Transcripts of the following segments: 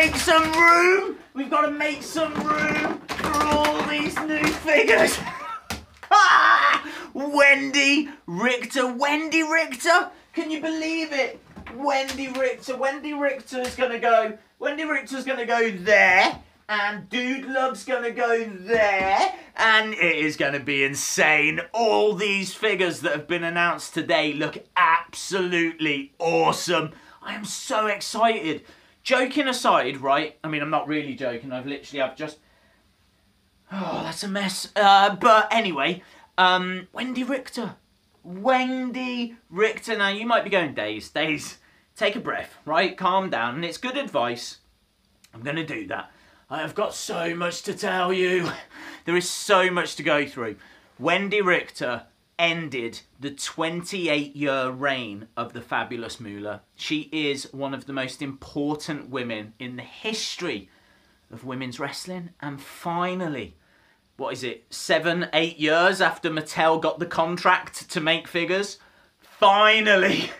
make some room. We've got to make some room for all these new figures. Wendy Richter. Wendy Richter? Can you believe it? Wendy Richter. Wendy Richter's gonna go. Wendy Richter's gonna go there. And Dude Love's gonna go there. And it is gonna be insane. All these figures that have been announced today look absolutely awesome. I am so excited. Joking aside, right? I mean, I'm not really joking. I've just... Oh, that's a mess. But anyway, Wendy Richter. Wendy Richter. Now, you might be going, Daze, take a breath, right? Calm down. And it's good advice. I'm going to do that. I have got so much to tell you. There is so much to go through. Wendy Richter ended the 28-year reign of the Fabulous Moolah. She is one of the most important women in the history of women's wrestling. And finally, what is it, 7, 8 years after Mattel got the contract to make figures, finally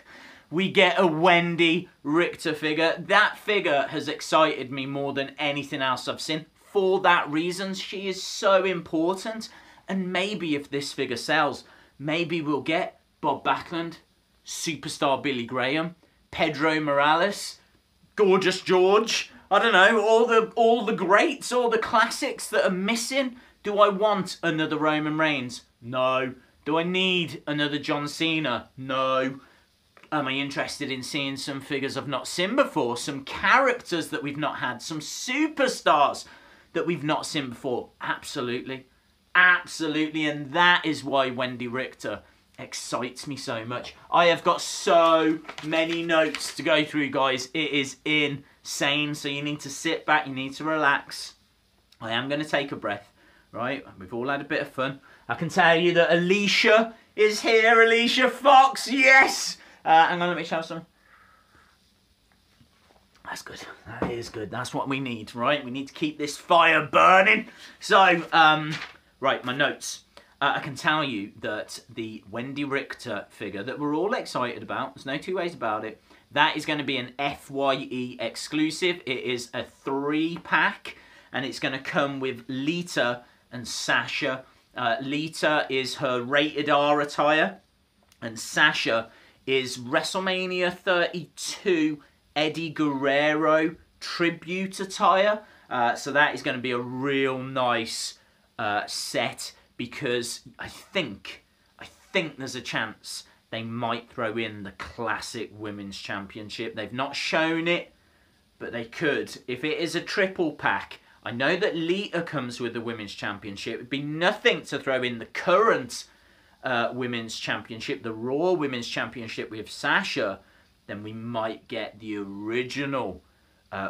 we get a Wendy Richter figure. That figure has excited me more than anything else I've seen. For that reason, she is so important. And maybe if this figure sells, maybe we'll get Bob Backlund, Superstar Billy Graham, Pedro Morales, Gorgeous George. I don't know, all the greats, all the classics that are missing. Do I want another Roman Reigns? No. Do I need another John Cena? No. Am I interested in seeing some figures I've not seen before? Some characters that we've not had? Some superstars that we've not seen before? Absolutely. Absolutely. And that is why Wendy Richter excites me so much. I have got so many notes to go through, guys. It is insane. So you need to sit back. You need to relax. I am going to take a breath. Right? We've all had a bit of fun. I can tell you that Alicia is here. Alicia Fox. Yes! Hang on, let me show some. That's good. That is good. That's what we need, right? We need to keep this fire burning. So, right, my notes. I can tell you that the Wendy Richter figure that we're all excited about, there's no two ways about it, that is going to be an Wwe exclusive. It is a 3-pack, and it's going to come with Lita and Sasha. Lita is her rated R attire, and Sasha is WrestleMania 32 Eddie Guerrero tribute attire. So that is going to be a real nice set, because I think there's a chance they might throw in the classic Women's Championship. They've not shown it, but they could. If it is a triple pack, I know that Lita comes with the Women's Championship. It'd be nothing to throw in the current Women's Championship, the Raw Women's Championship with Sasha. Then we might get the original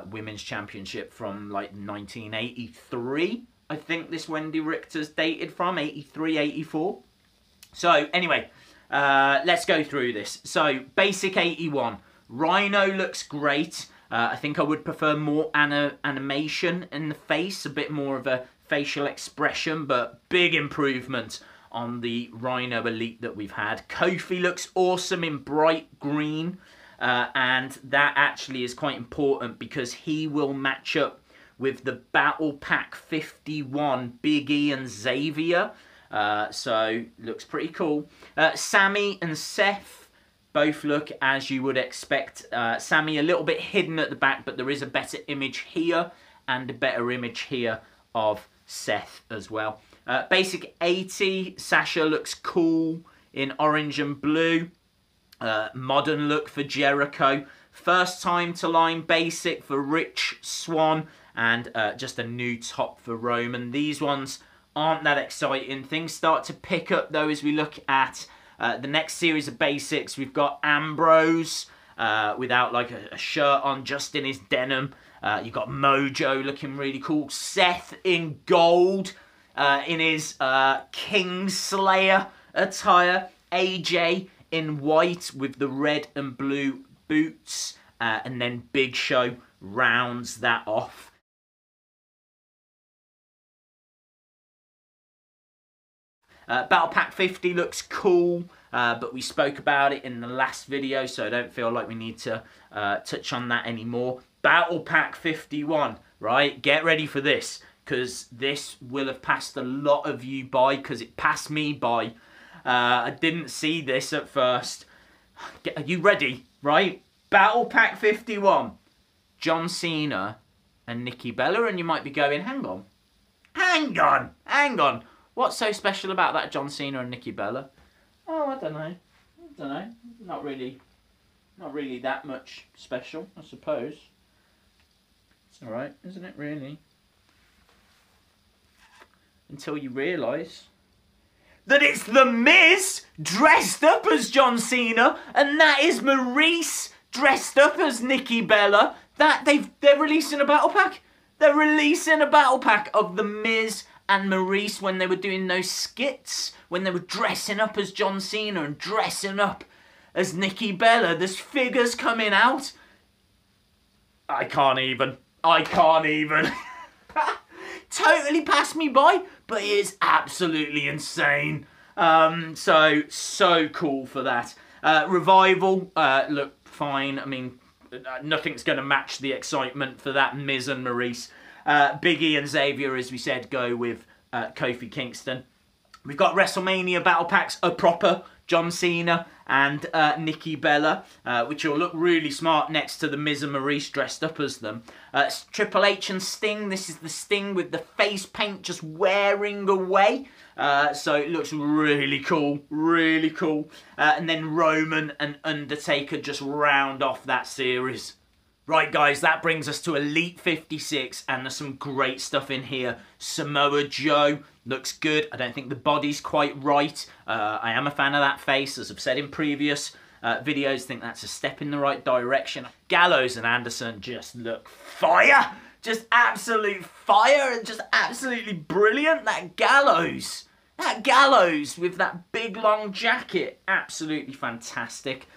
Women's Championship from like 1983. I think this Wendy Richter's dated from 83, 84. So anyway, let's go through this. So basic 81. Rhino looks great. I think I would prefer more animation in the face, a bit more of a facial expression, but big improvement on the Rhino Elite that we've had. Kofi looks awesome in bright green, and that actually is quite important because he will match up with the Battle Pack 51 Big E and Xavier. So looks pretty cool. Sammy and Seth both look as you would expect. Sammy a little bit hidden at the back, but there is a better image here and a better image here of Seth as well. Basic 80, Sasha looks cool in orange and blue. Modern look for Jericho. First time to line basic for Rich Swann. And just a new top for Roman. These ones aren't that exciting. Things start to pick up though as we look at the next series of basics. We've got Ambrose without like a shirt on, just in his denim. You've got Mojo looking really cool. Seth in gold in his Kingslayer attire. AJ in white with the red and blue boots. And then Big Show rounds that off. Battle Pack 50 looks cool, but we spoke about it in the last video, so I don't feel like we need to touch on that anymore. Battle Pack 51, right? Get ready for this, because this will have passed a lot of you by, because it passed me by. I didn't see this at first. Are you ready, right? Battle Pack 51. John Cena and Nikki Bella, and you might be going, hang on. What's so special about that John Cena and Nikki Bella? Oh, I don't know. Not really that much special, I suppose. It's alright, isn't it, really? Until you realise that it's The Miz dressed up as John Cena, and that is Maurice dressed up as Nikki Bella. They're releasing a battle pack. They're releasing a battle pack of The Miz and Maurice when they were doing those skits, when they were dressing up as John Cena and dressing up as Nikki Bella. There's figures coming out. I can't even. Totally passed me by, but it is absolutely insane. So cool for that. Revival, look fine. I mean, nothing's going to match the excitement for that Miz and Maurice. Big E and Xavier, as we said, go with Kofi Kingston. We've got WrestleMania battle packs, a proper John Cena and Nikki Bella, which will look really smart next to the Miz and Maurice dressed up as them. Triple H and Sting. This is the Sting with the face paint just wearing away. So it looks really cool, really cool. And then Roman and Undertaker just round off that series. Right, guys, that brings us to Elite 56, and there's some great stuff in here. Samoa Joe looks good. I don't think the body's quite right. I am a fan of that face, as I've said in previous videos. I think that's a step in the right direction. Gallows and Anderson just look fire. Just absolute fire and just absolutely brilliant. That Gallows with that big long jacket, absolutely fantastic.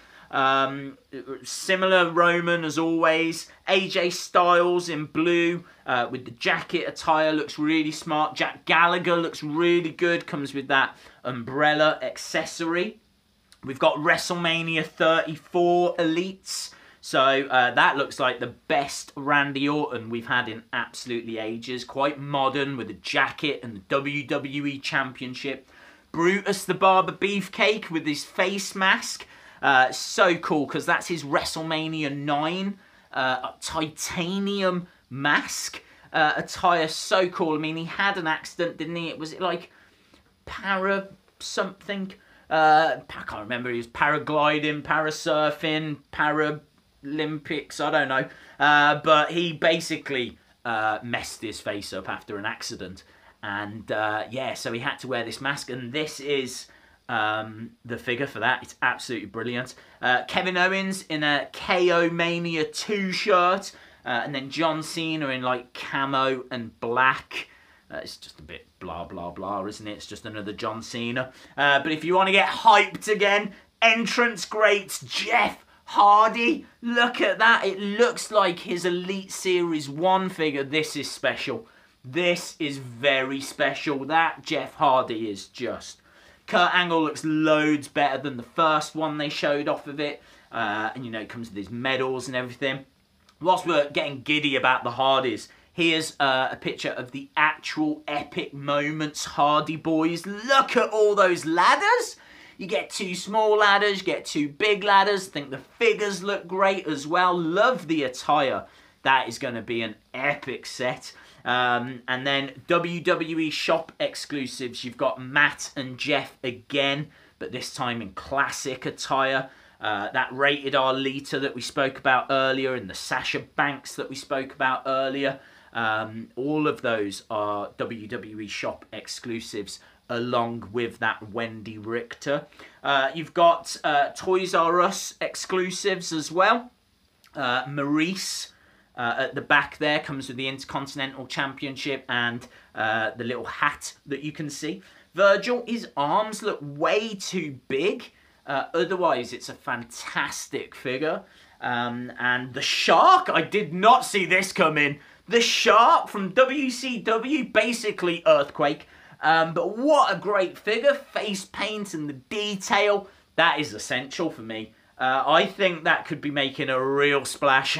Similar Roman as always. AJ Styles in blue with the jacket attire looks really smart. Jack Gallagher looks really good, comes with that umbrella accessory. We've got WrestleMania 34 Elites. So that looks like the best Randy Orton we've had in absolutely ages. Quite modern with a jacket and the WWE Championship. Brutus the Barber Beefcake with his face mask. So cool, because that's his WrestleMania 9 titanium mask attire. So cool. I mean, he had an accident, didn't he? Was it like para something? I can't remember. He was paragliding, parasurfing, Paralympics. I don't know. But he basically messed his face up after an accident. And yeah, so he had to wear this mask. And this is the figure for that. It's absolutely brilliant. Kevin Owens in a KO Mania 2 shirt, and then John Cena in like camo and black. It's just a bit blah blah blah, isn't it? It's just another John Cena. But if you want to get hyped again, entrance greats Jeff Hardy. Look at that. It looks like his Elite Series 1 figure. This is special. This is very special. That Jeff Hardy is just... Kurt Angle looks loads better than the first one they showed off of it. And, you know, it comes with his medals and everything. Whilst we're getting giddy about the Hardys, here's a picture of the actual epic moments Hardy Boys. Look at all those ladders. You get 2 small ladders, you get 2 big ladders. I think the figures look great as well. Love the attire. That is going to be an epic set. And then WWE Shop Exclusives. You've got Matt and Jeff again, but this time in classic attire. That Rated R Lita that we spoke about earlier, and the Sasha Banks that we spoke about earlier. All of those are WWE Shop Exclusives, along with that Wendy Richter. You've got Toys R Us exclusives as well. Maurice at the back there comes with the Intercontinental Championship and the little hat that you can see. Virgil, his arms look way too big. Otherwise, it's a fantastic figure. And the Shark, I did not see this coming. The Shark from WCW, basically Earthquake. But what a great figure. Face paint and the detail. That is essential for me. I think that could be making a real splash.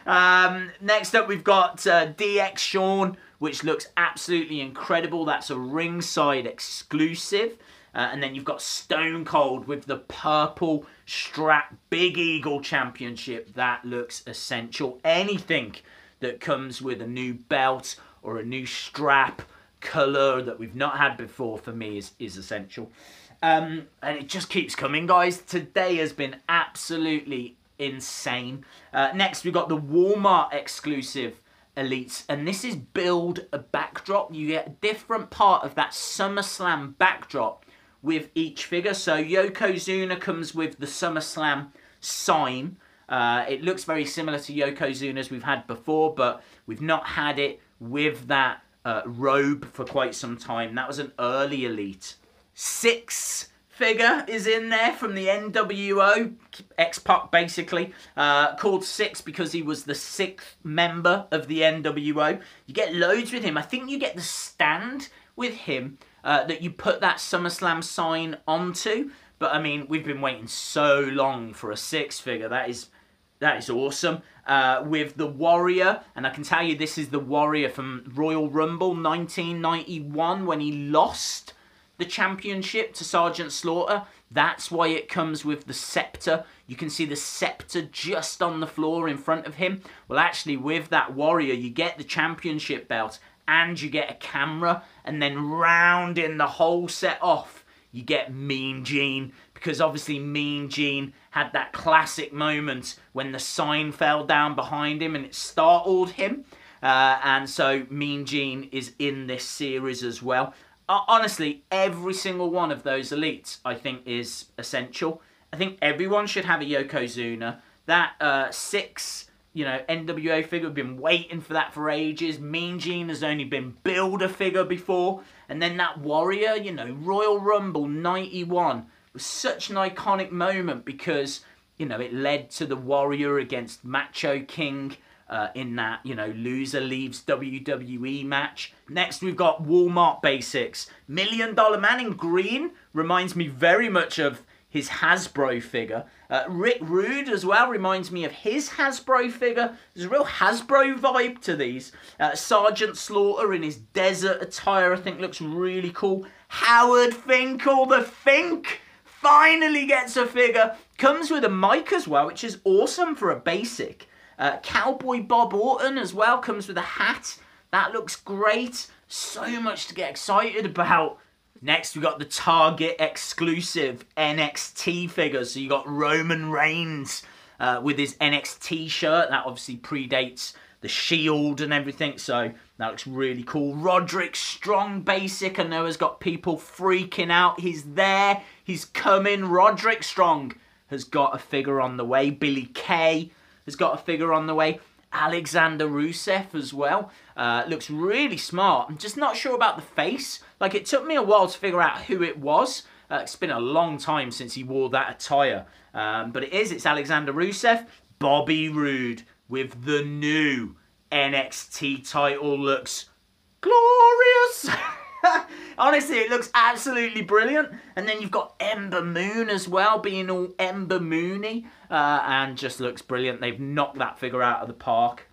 Next up, we've got DX Shawn, which looks absolutely incredible. That's a ringside exclusive. And then you've got Stone Cold with the purple strap Big Eagle Championship. That looks essential. Anything that comes with a new belt or a new strap colour that we've not had before, for me, is essential. And it just keeps coming, guys. Today has been absolutely insane. Next, we've got the Walmart exclusive Elites, and this is build a backdrop. You get a different part of that SummerSlam backdrop with each figure. So Yokozuna comes with the SummerSlam sign. It looks very similar to Yokozuna's we've had before, but we've not had it with that robe for quite some time. That was an early Elite. 6 figure is in there from the NWO, X-Pac basically, called 6 because he was the 6th member of the NWO. You get loads with him. I think you get the stand with him that you put that SummerSlam sign onto. But I mean, we've been waiting so long for a 6 figure. That is awesome. With the Warrior, and I can tell you this is the Warrior from Royal Rumble 1991 when he lost the championship to Sergeant Slaughter. That's why it comes with the scepter. You can see the scepter just on the floor in front of him. Well, actually, with that Warrior, you get the championship belt and you get a camera, and then rounding the whole set off, you get Mean Gene, because obviously Mean Gene had that classic moment when the sign fell down behind him and it startled him. And so Mean Gene is in this series as well. Honestly, every single one of those Elites, I think, is essential. I think everyone should have a Yokozuna. That 6, NWO figure, we've been waiting for that for ages. Mean Gene has only been Build-A-Figure before. And then that Warrior, Royal Rumble 91 was such an iconic moment because, it led to the Warrior against Macho King in that, loser leaves WWE match. Next, we've got Walmart Basics. $1 Million Man in green reminds me very much of his Hasbro figure. Rick Rude as well reminds me of his Hasbro figure. There's a real Hasbro vibe to these. Sergeant Slaughter in his desert attire, I think, looks really cool. Howard Finkel, the Fink, finally gets a figure. Comes with a mic as well, which is awesome for a basic. Cowboy Bob Orton as well comes with a hat. That looks great. So much to get excited about. Next, we got the Target exclusive NXT figures. So you got Roman Reigns with his NXT shirt. That obviously predates the Shield and everything. So that looks really cool. Roderick Strong basic, I know, has got people freaking out. He's there. He's coming. Roderick Strong has got a figure on the way. Billy Kay has got a figure on the way. Alexander Rusev as well. Looks really smart. I'm just not sure about the face. Like, it took me a while to figure out who it was. It's been a long time since he wore that attire. But it's Alexander Rusev. Bobby Roode with the new NXT title looks glorious. Honestly, it looks absolutely brilliant. And then you've got Ember Moon as well, being all Ember Moony. And just looks brilliant. They've knocked that figure out of the park.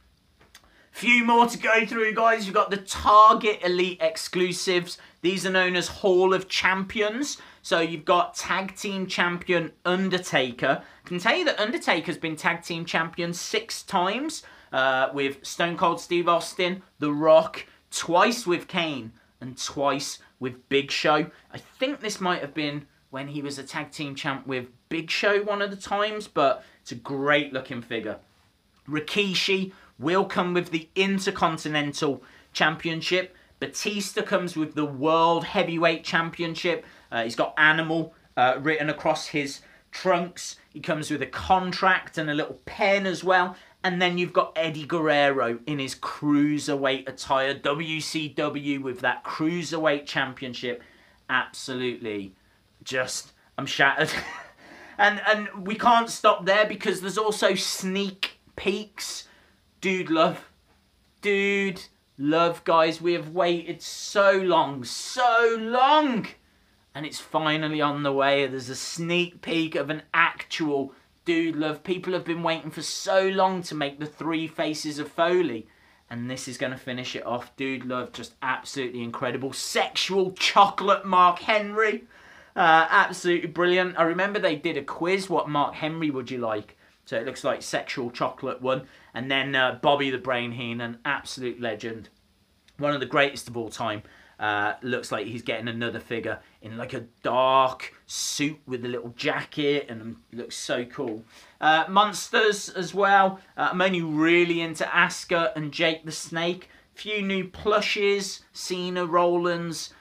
Few more to go through, guys. You've got the Target Elite exclusives. These are known as Hall of Champions. So you've got Tag Team Champion Undertaker. I can tell you that Undertaker's been Tag Team Champion 6 times with Stone Cold Steve Austin, The Rock, twice with Kane, and twice with Big Show. I think this might have been when he was a Tag Team Champ with Big Show one of the times, but it's a great looking figure. Rikishi will come with the Intercontinental Championship. Batista comes with the World Heavyweight Championship. He's got Animal written across his trunks. He comes with a contract and a little pen as well. And then you've got Eddie Guerrero in his Cruiserweight attire. WCW with that Cruiserweight Championship. Absolutely just, I'm shattered. and we can't stop there because there's also sneak peeks. Dude love, guys. We have waited so long. And it's finally on the way. There's a sneak peek of an actual Dude love, people have been waiting for so long to make the 3 faces of Foley. And this is going to finish it off. Dude love, just absolutely incredible. Sexual chocolate Mark Henry. Absolutely brilliant. I remember they did a quiz, what Mark Henry would you like? So it looks like sexual chocolate one. And then Bobby the Brain Heenan, absolute legend. One of the greatest of all time. Looks like he's getting another figure in like a dark suit with a little jacket, and looks so cool. Monsters as well. I'm only really into Asuka and Jake the Snake. Few new plushes, Cena, Rollins,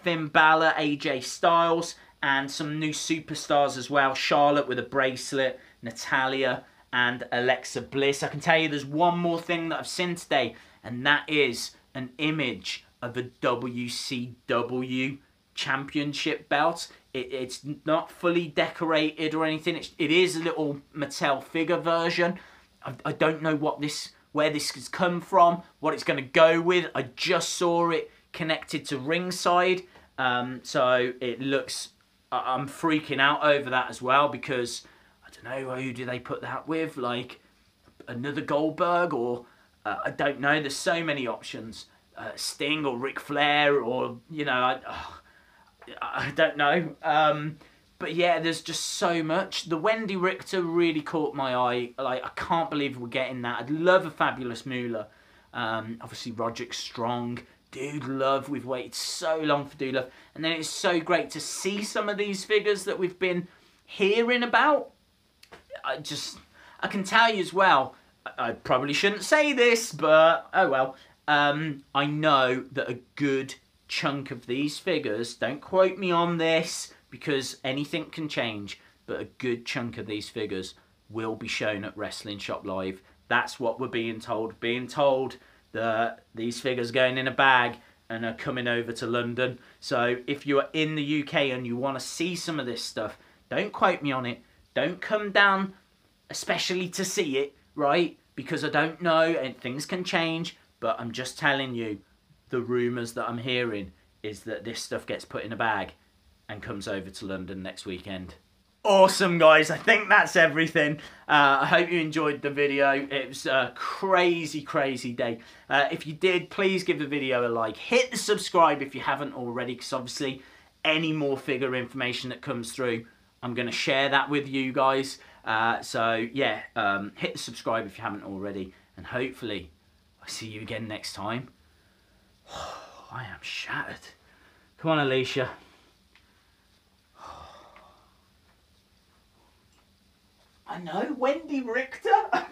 Finn Balor, AJ Styles, and some new superstars as well. Charlotte with a bracelet, Natalia, and Alexa Bliss. I can tell you there's one more thing that I've seen today, and that is an image of a WCW Championship Belt. It's not fully decorated or anything. It is a little Mattel figure version. I don't know where this has come from, what it's going to go with. I just saw it connected to Ringside. So it looks... I'm freaking out over that as well, because I don't know, who do they put that with? Like another Goldberg, or I don't know. There's so many options. Sting or Ric Flair, or, you know, I don't know. But yeah, there's just so much. The Wendy Richter really caught my eye. Like, I can't believe we're getting that. I'd love a Fabulous Moolah. Obviously, Roderick Strong. Dude Love. We've waited so long for Dude Love. And then it's so great to see some of these figures that we've been hearing about. I can tell you as well, I probably shouldn't say this, but oh well. I know that a good chunk of these figures, don't quote me on this because anything can change, but a good chunk of these figures will be shown at Wrestling Shop Live. That's what we're being told. Being told that these figures are going in a bag and are coming over to London. So if you are in the UK and you want to see some of this stuff, don't quote me on it. Don't come down especially to see it, right? Because I don't know and things can change. But I'm just telling you, the rumours that I'm hearing is that this stuff gets put in a bag and comes over to London next weekend. Awesome, guys. I think that's everything. I hope you enjoyed the video. It was a crazy, crazy day. If you did, please give the video a like. Hit the subscribe if you haven't already, because obviously any more figure information that comes through, I'm going to share that with you guys. So, yeah, hit the subscribe if you haven't already. And hopefully... I'll see you again next time. I am shattered. Come on, Alicia. I know, Wendy Richter.